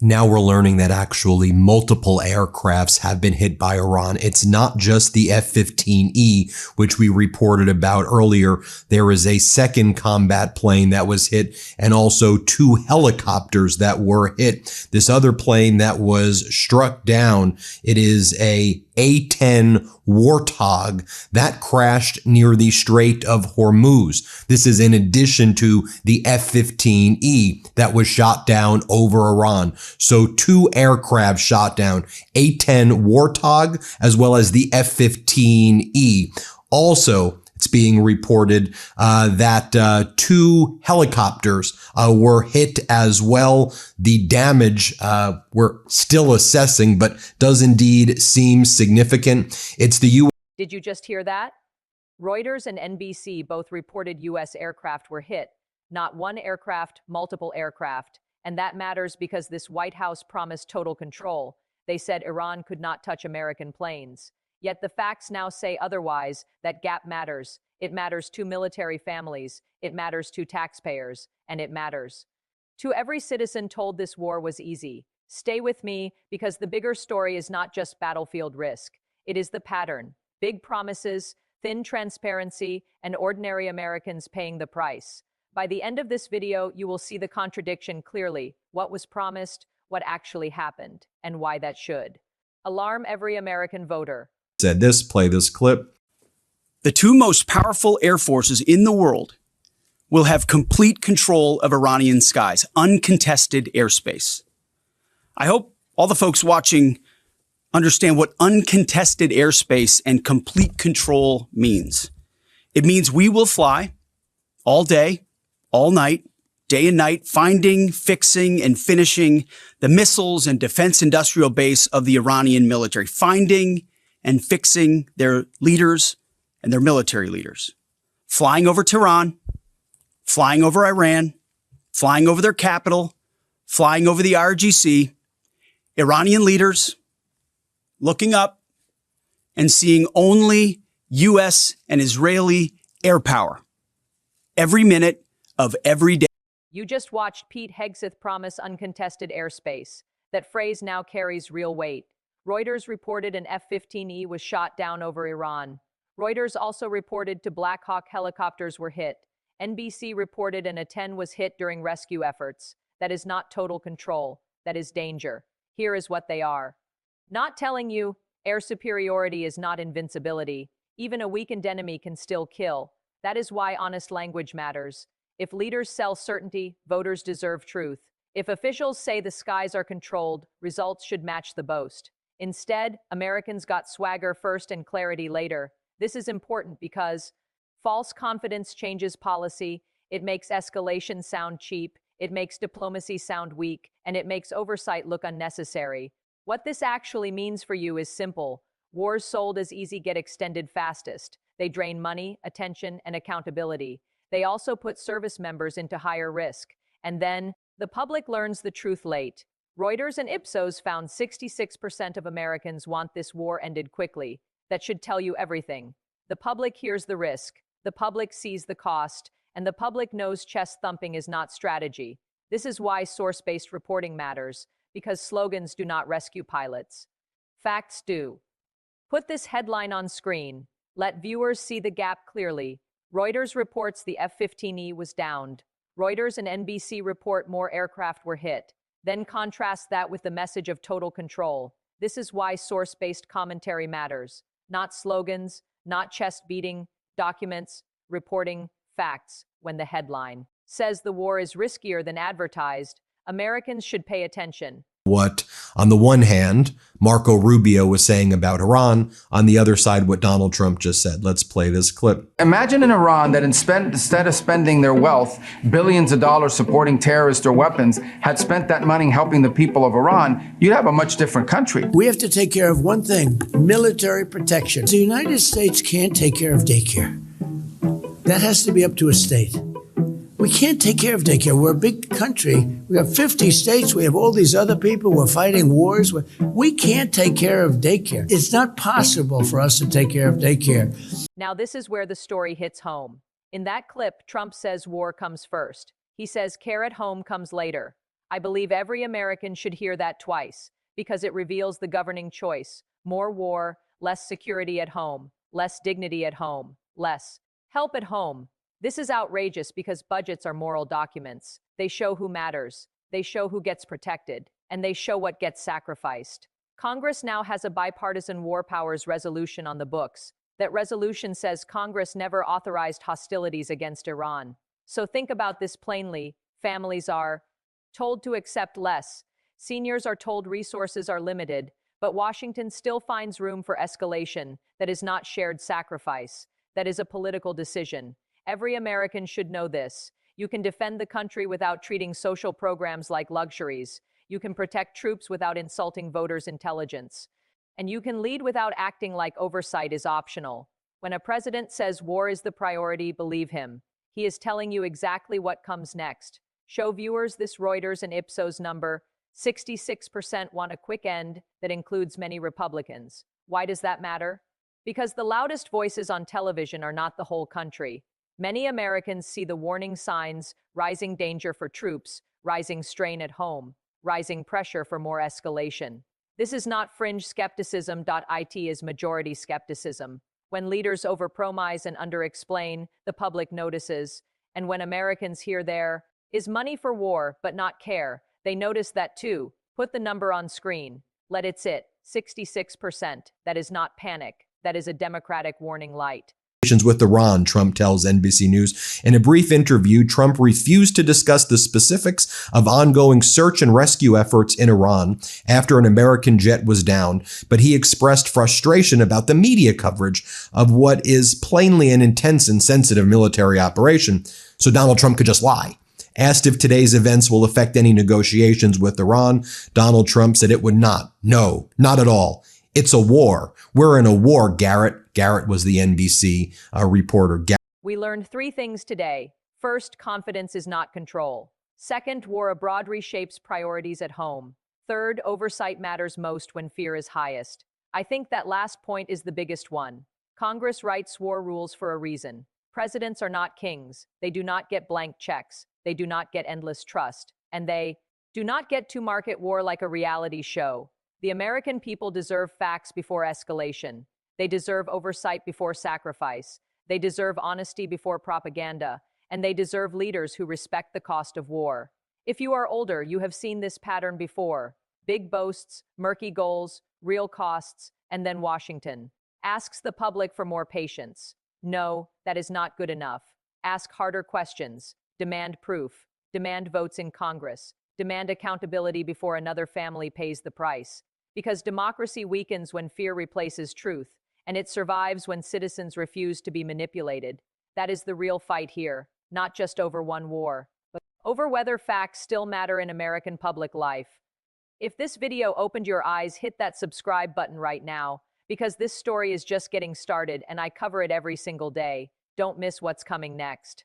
Now we're learning that actually multiple aircrafts have been hit by Iran. It's not just the F-15E, which we reported about earlier. There is a second combat plane that was hit and also 2 helicopters that were hit. This other plane that was struck down, it is a A-10 Warthog that crashed near the Strait of Hormuz. This is in addition to the F-15E that was shot down over Iran. So 2 aircraft shot down, A-10 Warthog as well as the F-15E. Also, it's being reported that 2 helicopters were hit as well. The damage we're still assessing, but does indeed seem significant. It's the U.S. Did you just hear that? Reuters and NBC both reported U.S. aircraft were hit. Not one aircraft, multiple aircraft. And that matters because this White House promised total control. They said Iran could not touch American planes. Yet the facts now say otherwise. That gap matters. It matters to military families. It matters to taxpayers. And it matters to every citizen told this war was easy. Stay with me, because the bigger story is not just battlefield risk. It is the pattern. Big promises, thin transparency, and ordinary Americans paying the price. By the end of this video, you will see the contradiction clearly: what was promised, what actually happened, and why that should alarm every American voter. Said this, play this clip. The 2 most powerful air forces in the world will have complete control of Iranian skies, uncontested airspace. I hope all the folks watching understand what uncontested airspace and complete control means. It means we will fly all day, all night, day and night, finding, fixing, and finishing the missiles and defense industrial base of the Iranian military, finding and fixing their leaders and their military leaders, flying over Tehran, flying over Iran, flying over their capital, flying over the IRGC, Iranian leaders looking up and seeing only U.S. and Israeli air power every minute of every day. You just watched Pete Hegseth promise uncontested airspace. That phrase now carries real weight. Reuters reported an F-15E was shot down over Iran. Reuters also reported 2 Black Hawk helicopters were hit. NBC reported an A-10 was hit during rescue efforts. That is not total control. That is danger. Here is what they are. Not telling you air superiority is not invincibility. Even a weakened enemy can still kill. That is why honest language matters. If leaders sell certainty, voters deserve truth. If officials say the skies are controlled, results should match the boast. Instead, Americans got swagger first and clarity later. This is important because false confidence changes policy. It makes escalation sound cheap. It makes diplomacy sound weak. And it makes oversight look unnecessary. What this actually means for you is simple. Wars sold as easy get extended fastest. They drain money, attention, and accountability. They also put service members into higher risk. And then, the public learns the truth late. Reuters and Ipsos found 66% of Americans want this war ended quickly. That should tell you everything. The public hears the risk. The public sees the cost. And the public knows chest thumping is not strategy. This is why source-based reporting matters, because slogans do not rescue pilots. Facts do. Put this headline on screen. Let viewers see the gap clearly. Reuters reports the F-15E was downed. Reuters and NBC report more aircraft were hit. Then contrast that with the message of total control. This is why source-based commentary matters. Not slogans, not chest-beating, documents, reporting, facts. When the headline says the war is riskier than advertised, Americans should pay attention. What, on the one hand, Marco Rubio was saying about Iran, on the other side, what Donald Trump just said. Let's play this clip. Imagine in Iran that instead of spending their wealth, billions of dollars supporting terrorists or weapons, had spent that money helping the people of Iran, you'd have a much different country. We have to take care of one thing: military protection. The United States can't take care of daycare. That has to be up to a state. We can't take care of daycare. We're a big country. We have 50 states. We have all these other people. We're fighting wars. We can't take care of daycare. It's not possible for us to take care of daycare. Now, this is where the story hits home. In that clip, Trump says war comes first. He says care at home comes later. I believe every American should hear that twice, because it reveals the governing choice: more war, less security at home, less dignity at home, less help at home. This is outrageous because budgets are moral documents. They show who matters, they show who gets protected, and they show what gets sacrificed. Congress now has a bipartisan war powers resolution on the books. That resolution says Congress never authorized hostilities against Iran. So think about this plainly. Families are told to accept less. Seniors are told resources are limited, but Washington still finds room for escalation that is not shared sacrifice. That is a political decision. Every American should know this. You can defend the country without treating social programs like luxuries. You can protect troops without insulting voters' intelligence. And you can lead without acting like oversight is optional. When a president says war is the priority, believe him. He is telling you exactly what comes next. Show viewers this Reuters and Ipsos number. 66% want a quick end that includes many Republicans. Why does that matter? Because the loudest voices on television are not the whole country. Many Americans see the warning signs: rising danger for troops, rising strain at home, rising pressure for more escalation. This is not fringe skepticism. It is majority skepticism. When leaders overpromise and underexplain, the public notices. And when Americans hear there is money for war but not care, they notice that too. Put the number on screen. Let it sit. 66%. That is not panic. That is a democratic warning light. With Iran, Trump tells NBC News. In a brief interview, Trump refused to discuss the specifics of ongoing search and rescue efforts in Iran after an American jet was down, but he expressed frustration about the media coverage of what is plainly an intense and sensitive military operation, so Donald Trump could just lie. Asked if today's events will affect any negotiations with Iran, Donald Trump said it would not. No, not at all. It's a war. We're in a war, Garrett. Garrett was the NBC reporter. We learned 3 things today. First, confidence is not control. Second, war abroad reshapes priorities at home. Third, oversight matters most when fear is highest. I think that last point is the biggest one. Congress writes war rules for a reason. Presidents are not kings. They do not get blank checks. They do not get endless trust. And they do not get to market war like a reality show. The American people deserve facts before escalation. They deserve oversight before sacrifice. They deserve honesty before propaganda. And they deserve leaders who respect the cost of war. If you are older, you have seen this pattern before. Big boasts, murky goals, real costs, and then Washington asks the public for more patience. No, that is not good enough. Ask harder questions. Demand proof. Demand votes in Congress. Demand accountability before another family pays the price. Because democracy weakens when fear replaces truth, and it survives when citizens refuse to be manipulated. That is the real fight here, not just over one war, but over whether facts still matter in American public life. If this video opened your eyes, hit that subscribe button right now, because this story is just getting started and I cover it every single day. Don't miss what's coming next.